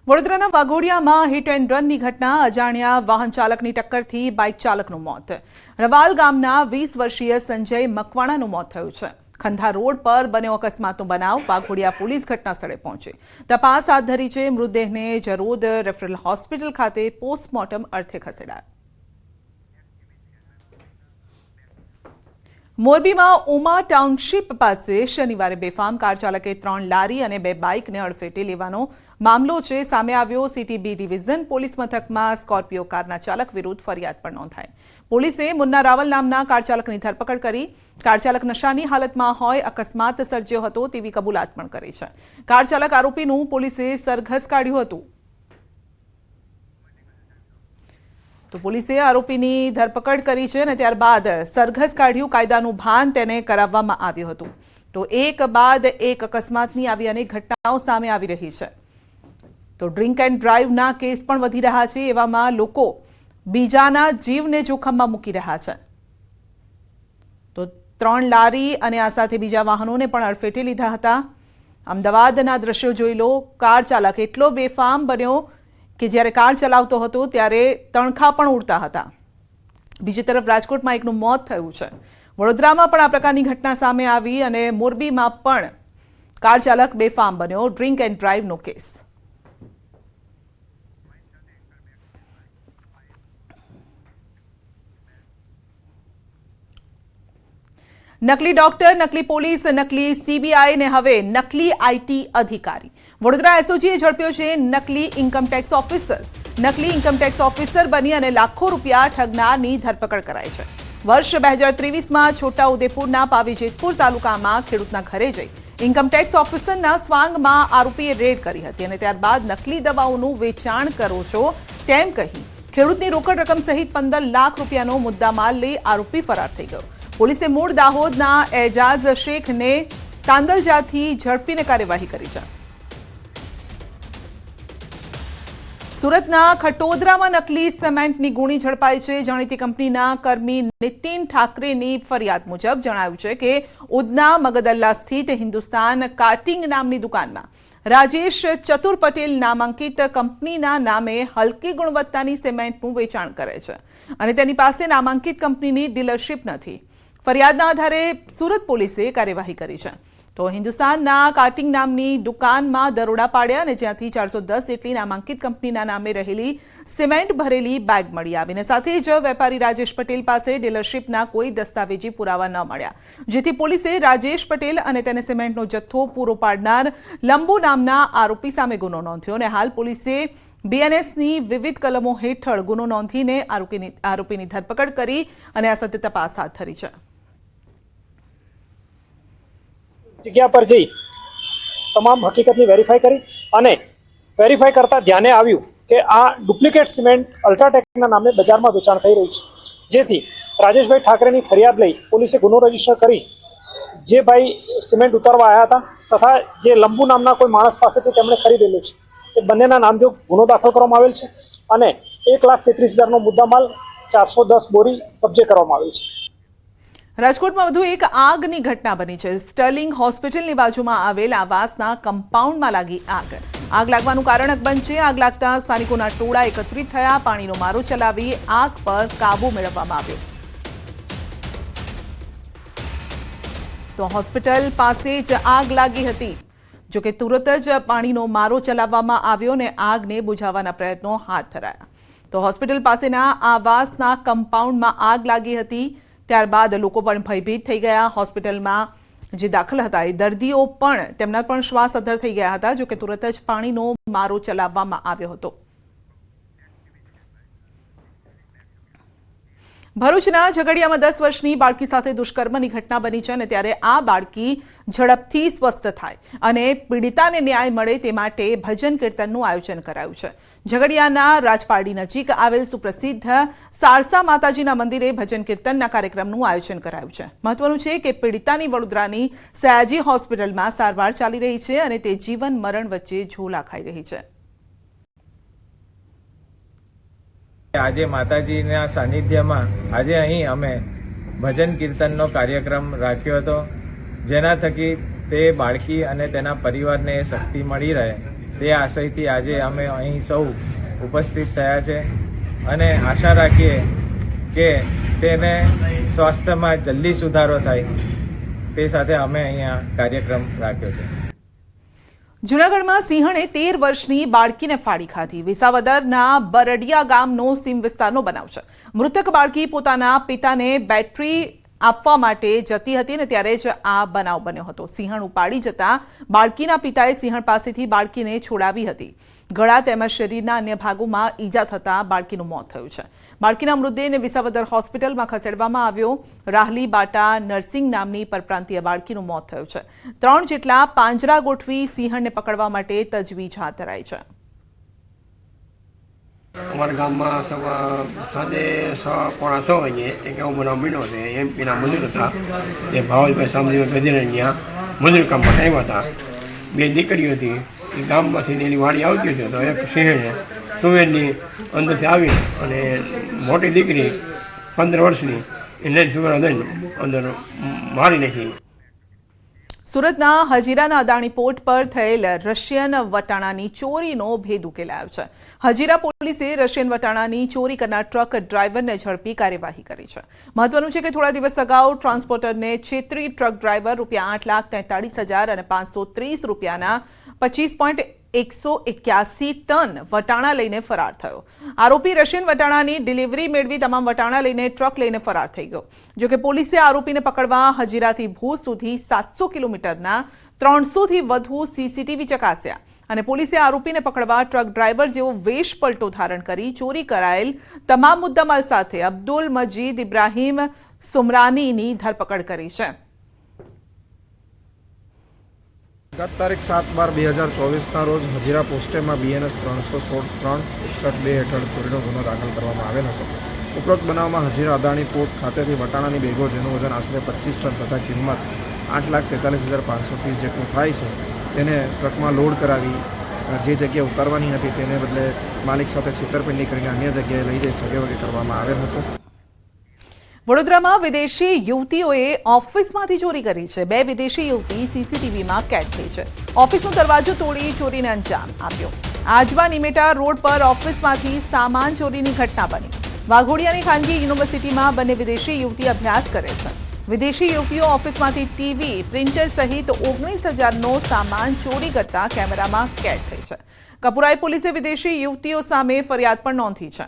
વડોદરાના વાઘોડિયામાં hit and રનની ઘટના, અજાણ્યા વાહન ચાલકની ટક્કરથી બાઇક ચાલકનું મોત। રવાલ ગામના 20 વર્ષીય સંજય મકવાણાનું મોત થયું છે। ખંધા રોડ પર બન્યો અકસ્માતનો બનાવ। વાઘોડિયા પોલીસ ઘટના સ્થળે પહોંચી તપાસ હાથ ધરી છે। મૃતદેહને જરોદ રેફરલ હોસ્પિટલ ખાતે પોસ્ટમોર્ટમ અર્થે ખસેડાયો। મોરબીમાં ઉમા ટાઉનશીપ પાસે શનિવારે બેફામ કાર ચાલકે 3 લારી અને 2 બાઇકને અડફેટે લેવાનો મામલો છે સામે આવ્યો। સિટી બી ડિવિઝન પોલીસ મથકમાં સ્કોર્પિયો કારના ચાલક વિરુદ્ધ ફરિયાદ પણ નોંધાઈ। પોલીસે મુન્ના રાવલ નામના કાર ચાલકની ધરપકડ કરી। કાર ચાલક નશાની હાલતમાં હોય અકસ્માત સર્જ્યો હતો તેવી કબૂલાત પણ કરી છે। કાર ચાલક આરોપીનું પોલીસે સરઘસ કાઢ્યું હતું। તો પોલીસે આરોપીની ધરપકડ કરી છે અને ત્યારબાદ સરઘસ કાઢ્યું। કાયદાનું ભાન તેને કરાવવામાં આવ્યું હતું। તો એક બાદ એક અકસ્માતની આવી અનેક ઘટનાઓ સામે આવી રહી છે। તો ડ્રિંક એન્ડ ડ્રાઈવના કેસ પણ વધી રહ્યા છે। એવામાં લોકો બીજાના જીવને જોખમમાં મૂકી રહ્યા છે। તો 3 લારી અને આ સાથે બીજા વાહનોને પણ અડફેટે લીધા હતા। અમદાવાદના દ્રશ્યો જોઈ લો। કાર ચાલક એટલો બેફામ બન્યો કે જ્યારે કાર ચલાવતો હતો ત્યારે તણખા પણ ઉડતા હતા। બીજી તરફ રાજકોટમાં એકનું મોત થયું છે। વડોદરામાં પણ આ પ્રકારની ઘટના સામે આવી અને મોરબીમાં પણ કાર ચાલક બેફામ બન્યો। ડ્રિંક એન્ડ ડ્રાઈવનો કેસ। નકલી ડોક્ટર, નકલી પોલીસ, નકલી સીબીઆઈ ને હવે નકલી આઈટી અધિકારી। વડોદરા એસઓજીએ ઝડપ્યો છે નકલી ઇન્કમટેક્સ ઓફિસર। નકલી ઇન્કમટેક્સ ઓફિસર બની અને લાખો રૂપિયા ઠગનારની ધરપકડ કરાઈ છે। વર્ષ 2023માં છોટાઉદેપુરના પાવીજેતપુર તાલુકામાં ખેડૂતના ઘરે જઈ ઇન્કમટેક્સ ઓફિસરના સ્વાંગમાં આરોપીએ રેડ કરી હતી અને ત્યારબાદ નકલી દવાઓનું વેચાણ કરો છો તેમ કહી ખેડૂતની રોકડ રકમ સહિત 15 લાખ રૂપિયાનો મુદ્દામાલ લઈ આરોપી ફરાર થઈ ગયો। પોલીસે મૂળ દાહોદના એજાઝ શેખને તાંદલજાથી ઝડપીને કાર્યવાહી કરી છે। સુરતના ખટોદરામાં નકલી સિમેન્ટની ગુણી ઝડપાઈ છે। જાણીતી કંપનીના કર્મી નીતિન ઠાકરેની ફરિયાદ મુજબ જણાવ્યું છે કે ઉધના મગદલ્લા સ્થિત હિન્દુસ્તાન કાર્ટિંગ નામની દુકાનમાં રાજેશ ચતુર પટેલ નામાંકિત કંપનીના નામે હલકી ગુણવત્તાની સિમેન્ટનું વેચાણ કરે છે અને તેની પાસે નામાંકિત કંપનીની ડીલરશીપ નથી। ફરિયાદના આધારે સુરત પોલીસે કાર્યવાહી કરી છે। તો હિન્દુસ્તાનના કાર્ટિંગ નામની દુકાનમાં દરોડા પાડ્યા અને જ્યાંથી 410 જેટલી નામાંકિત કંપનીના નામે રહેલી સિમેન્ટ ભરેલી બેગ મળી આવીને સાથે જ વેપારી રાજેશ પટેલ પાસે ડીલરશીપના કોઈ દસ્તાવેજી પુરાવા ન મળ્યા, જેથી પોલીસે રાજેશ પટેલ અને તેને સિમેન્ટનો જથ્થો પૂરો પાડનાર લંબુ નામના આરોપી સામે ગુનો નોંધ્યો અને હાલ પોલીસે બીએનએસની વિવિધ કલમો હેઠળ ગુનો નોંધીને આરોપીની ધરપકડ કરી અને આ સાથે તપાસ હાથ ધરી છે। જગ્યા પર જઈ તમામ હકીકતની વેરીફાઈ કરી અને વેરીફાઈ કરતા ધ્યાને આવ્યું કે આ ડુપ્લિકેટ સિમેન્ટ અલ્ટ્રાટેકના નામે બજારમાં વેચાણ થઈ રહ્યું છે, જેથી રાજેશભાઈ ઠાકરેની ફરિયાદ લઈ પોલીસે ગુનો રજીસ્ટર કરી જે ભાઈ સિમેન્ટ ઉતારવા આવ્યા હતા તથા જે લંબુ નામના કોઈ માણસ પાસેથી તેમણે ખરીદેલું છે તે બંનેના નામજોગ ગુનો દાખલ કરવામાં આવેલ છે અને 1,33,000નો મુદ્દામાલ 410 બોરી કબજે કરવામાં આવેલ છે। રાજકોટમાં વધુ એક આગની ઘટના બની છે। સ્ટર્લિંગ હોસ્પિટલની બાજુમાં આવેલ આવાસના કમ્પાઉન્ડમાં લાગી આગ। આગ લાગવાનું કારણ અકબંધ છે। આગ લાગતા સ્થાનિકોના ટોળા એકત્રિત થયા, પાણીનો મારો ચલાવી આગ પર કાબુ મેળવવામાં આવ્યો। તો હોસ્પિટલ પાસે જ આગ લાગી હતી, જોકે તુરત જ પાણીનો મારો ચલાવવામાં આવ્યો અને આગને બુઝાવવાના પ્રયત્નો હાથ ધરાયા। તો હોસ્પિટલ પાસેના આવાસના કમ્પાઉન્ડમાં આગ લાગી હતી, ત્યારબાદ લોકો પણ ભયભીત થઈ ગયા। હોસ્પિટલમાં જે દાખલ હતા એ દર્દીઓ પણ તેમના પણ શ્વાસ અદ્ધર થઈ ગયા હતા, જોકે તુરત જ પાણીનો મારો ચલાવવામાં આવ્યો હતો। ભરૂચના ઝઘડિયામાં 10 વર્ષની બાળકી સાથે દુષ્કર્મની ઘટના બની છે અને ત્યારે આ બાળકી ઝડપથી સ્વસ્થ થાય અને પીડિતાને ન્યાય મળે તે માટે ભજન કીર્તનનું આયોજન કરાયું છે। ઝઘડિયાના રાજપારડી નજીક આવેલ સુપ્રસિદ્ધ સારસા માતાજીના મંદિરે ભજન કીર્તનના કાર્યક્રમનું આયોજન કરાયું છે। મહત્વનું છે કે પીડિતાની વડોદરાની સયાજી હોસ્પિટલમાં સારવાર ચાલી રહી છે અને તે જીવન મરણ વચ્ચે ઝોલા ખાઈ રહી છે। આજે માતાજીના સાનિધ્યમાં આજે અહીં અમે ભજન કીર્તનનો કાર્યક્રમ રાખ્યો હતો, જેના થકી તે બાળકી અને તેના પરિવારને શક્તિ મળી રહે તે આશયથી આજે અમે અહીં સૌ ઉપસ્થિત થયા છે અને આશા રાખીએ કે તેને સ્વાસ્થ્યમાં જલ્દી સુધારો થાય તે સાથે અમે અહીંયા કાર્યક્રમ રાખ્યો છે. જૂનાગઢમાં સિંહણે 13 વર્ષની બાળકીને ફાડી ખાધી. વિસાવદરના બરડિયા ગામનો સીમ વિસ્તારનો બનાવ છે. મૃતક બાળકી પોતાના પિતાને બેટરી આપવા માટે જતી હતી ને ત્યારે જ આ બનાવ બન્યો હતો. સિંહણ ઉપાડી જતા બાળકીના પિતાએ સિંહણ પાસેથી બાળકીને છોડાવી હતી. ગળા તેમજ શરીરના અન્ય ભાગોમાં ઈજા થતા બાળકીનું મોત થયું છે. બાળકીના મૃતદેહને વિસાવદર હોસ્પિટલમાં ખસેડવામાં આવ્યો. રાહલી બાટા નર્સિંગ નામની પરપ્રાંતીય બાળકીનું મોત થયું છે. 3 જેટલા પાંજરા ગોઠવી સિંહણને પકડવા માટે તજવીજ હાથ ધરાઈ છે. અમારા ગામમાં સાંજે 6:45 વાગે એક એવો બનાવ બન્યો છે. એમપીના મજૂર હતા એ ભાવલભાઈ સામજીભાઈ ગજરાણીયા મજૂર કામ માટે આવ્યા હતા. 2 દીકરીઓ હતી. એ ગામમાંથી એની વાડી આવતી હતી તો એક સિંહણે સુવેરની અંદરથી આવી અને મોટી દીકરી 15 વર્ષની એને સુવેરા દઈને અંદર મારી નાખી. સુરતના હજીરાના અદાણી પોર્ટ પર થયેલ રશિયન વટાણાની ચોરીનો ભેદ ઉકેલાયો છે. હજીરા પોલીસે રશિયન વટાણાની ચોરી કરનાર ટ્રક ડ્રાઈવરને ઝડપી કાર્યવાહી કરી છે. મહત્વનું છે કે થોડા દિવસ અગાઉ ટ્રાન્સપોર્ટરને છેતરી ટ્રક ડ્રાઈવર ₹8,43,000 અને ₹530 25.181 ટન વટાણા લઈને ફરાર થયો. આરોપી રશિયન વટાણાની ડિલિવરી મેળવી તમામ વટાણા લઈને ટ્રક લઈને ફરાર થઈ ગયો. જોકે પોલીસે આરોપીને પકડવા હજીરાથી ભુજ સુધી 700 કિલોમીટરના 300થી વધુ સીસીટીવી ચકાસ્યા અને પોલીસે આરોપીને પકડવા ટ્રક ડ્રાઈવર જેવો વેશ પલટો ધારણ કરી ચોરી કરાયેલ તમામ મુદ્દામાલ સાથે અબ્દુલ મજીદ ઇબ્રાહીમ સુમરાનીની ધરપકડ કરી છે. ગત તારીખ 7/12/2024ના રોજ હજીરા પોસ્ટેમાં BNS 316-361-2 હેઠળ ચોરીનો ગુનો દાખલ કરવામાં આવેલ હતો. ઉપરોક્ત બનાવમાં હજીરા અદાણી પોર્ટ ખાતેથી વટાણાની બેગો જેનું વજન આશરે 25 ટન તથા કિંમત 8,43,530 જેટલું થાય છે તેને ટ્રકમાં લોડ કરાવી જે જગ્યાએ ઉતારવાની હતી તેને બદલે માલિક સાથે છેતરપિંડી કરીને અન્ય જગ્યાએ લઈ જઈ સગે વગે કરવામાં આવેલ હતો. વડોદરામાં વિદેશી યુવતીઓએ ઓફિસમાંથી ચોરી કરી છે. 2 વિદેશી યુવતી સીસીટીવીમાં કેદ થઈ છે. ઓફિસનો દરવાજો તોડી ચોરીને અંજામ આપ્યો. આજવા નિમેટા રોડ પર ઓફિસમાંથી સામાન ચોરીની ઘટના બની. વાઘોડિયાની ખાનગી યુનિવર્સિટીમાં બંને વિદેશી યુવતી અભ્યાસ કરે છે. વિદેશી યુવતીઓ ઓફિસમાંથી ટીવી, પ્રિન્ટર સહિત 19,000નો સામાન ચોરી કરતા કેમેરામાં કેદ થઈ છે. કપુરાઈ પોલીસે વિદેશી યુવતીઓ સામે ફરિયાદ પણ નોંધી છે.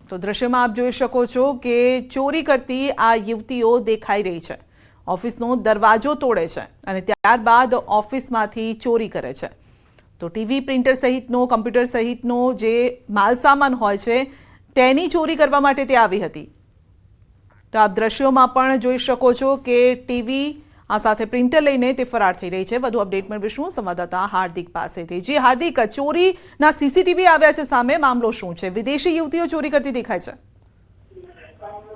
તો દ્રશ્યમાં આપ જોઈ શકો છો કે ચોરી કરતી આ યુવતીઓ દેખાઈ રહી છે. ઓફિસનો દરવાજો તોડે છે અને ત્યારબાદ ઓફિસમાંથી ચોરી કરે છે. તો ટીવી, પ્રિન્ટર સહિતનો, કમ્પ્યુટર સહિતનો જે માલસામાન હોય છે તેની ચોરી કરવા માટે તે આવી હતી. તો આપ દ્રશ્યોમાં પણ જોઈ શકો છો કે ટીવી આ સાથે પ્રિન્ટર લઈને તે ફરાર થઈ રહી છે. વધુ અપડેટ મેળવીશું સંવાદદાતા હાર્દિક પાસેથી. જી હાર્દિક, ચોરીના સીસીટીવી આવ્યા છે સામે, મામલો શું છે? વિદેશી યુવતીઓ ચોરી કરતી દેખાય છે.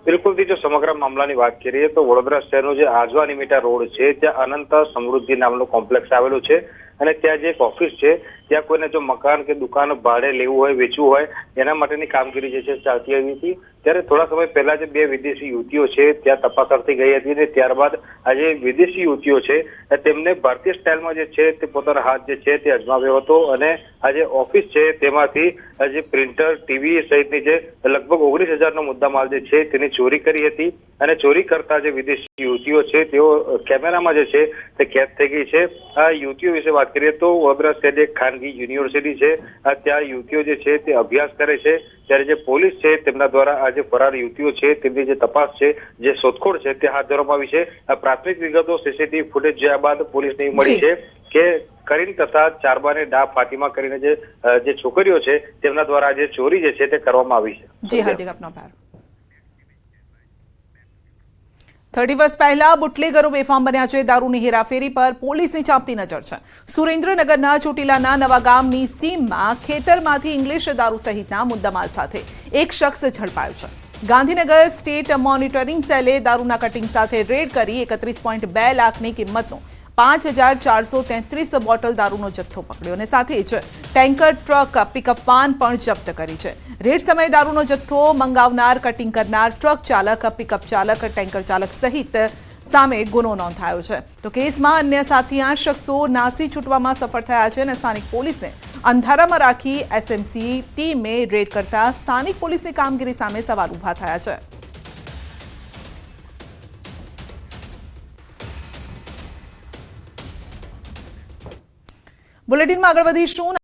બિલકુલ, જો સમગ્ર મામલાની વાત કરીએ તો વડોદરા શહેરનો જે આજવા નિમિટા રોડ છે ત્યાં અનંત સમૃદ્ધિ નામનો કોમ્પ્લેક્સ આવેલો છે અને ત્યાં જે એક ઓફિસ છે ત્યાં કોઈને જો મકાન કે દુકાન ભાડે લેવું હોય, વેચવું હોય એના માટેની કામગીરી જે છે ચાલતી આવી હતી. ત્યારે થોડા સમય પહેલા જે 2 વિદેશી યુવતીઓ છે ત્યાં તપાસ અર્થે ગઈ હતી અને ત્યારબાદ આ જે વિદેશી યુવતીઓ છે તેમને ભારતીય સ્ટાઇલમાં જે છે તે પોતાના હાથ જે છે તે અજમાવ્યો હતો અને આ જે ઓફિસ છે તેમાંથી જે પ્રિન્ટર, ટીવી સહિતની જે લગભગ 19,000નો મુદ્દામાલ જે છે તેની ચોરી કરી હતી અને ચોરી કરતા જે વિદેશી યુવતીઓ છે તેઓ કેમેરામાં જે છે તે કેદ થઈ ગઈ છે. આ યુવતીઓ વિશે વાત કરીએ તો વડોદરા શહેર એક ખાનગી યુનિવર્સિટી છે, ત્યાં યુવતીઓ જે છે તે અભ્યાસ કરે છે. ત્યારે જે પોલીસ છે તેમના દ્વારા આ જે ફરાર યુવતીઓ છે તેમની જે તપાસ છે, જે શોધખોળ છે તે હાથ ધરવામાં આવી છે. પ્રાથમિક વિગતો સીસીટીવી ફૂટેજ જોયા બાદ પોલીસને મળી છે કે કરીમ તથા ચારબાને ડા ફાતિમા કરીને જે છોકરીઓ છે તેમના દ્વારા જે ચોરી જે છે તે કરવામાં આવી છે. જી હાર્દિક, આપનો આભાર. 30 વર્ષ પહેલા બુટલેગરો બેફામ બન્યા છે. દારૂની હેરાફેરી પર પોલીસની ચાંપતી નજર છે. સુરેન્દ્રનગરના ચોટીલાના નવા ગામની સીમમાં ખેતરમાંથી ઇંગ્લિશ દારૂ સહિતના મુદ્દામાલ સાથે એક શખ્સ ઝડપાયો છે. ગાંધીનગર સ્ટેટ મોનિટરિંગ સેલે દારૂના કટિંગ સાથે રેડ કરી 31.2 લાખની કિંમતનો 5,433 બોટલ દારૂનો જથ્થો પકડ્યો અને સાથે જ ટેન્કર, ટ્રક, પિકઅપ વાન પણ જપ્ત કરી છે. રેડ સમયે દારૂનો જથ્થો મંગાવનાર, કટિંગ કરનાર, ટ્રક ચાલક, પિકઅપ ચાલક, ટેન્કર ચાલક સહિત સામે ગુનો નોંધાયો છે. તો કેસમાં અન્ય 7 શખ્સો નાસી છૂટવામાં સફળ થયા છે અને સ્થાનિક પોલીસને અંધારામાં રાખી એસએમસી ટીમે રેડ કરતા સ્થાનિક પોલીસની કામગીરી સામે સવાલ ઊભા થયા છે. બુલેટિનમાં આગળ વધીશું.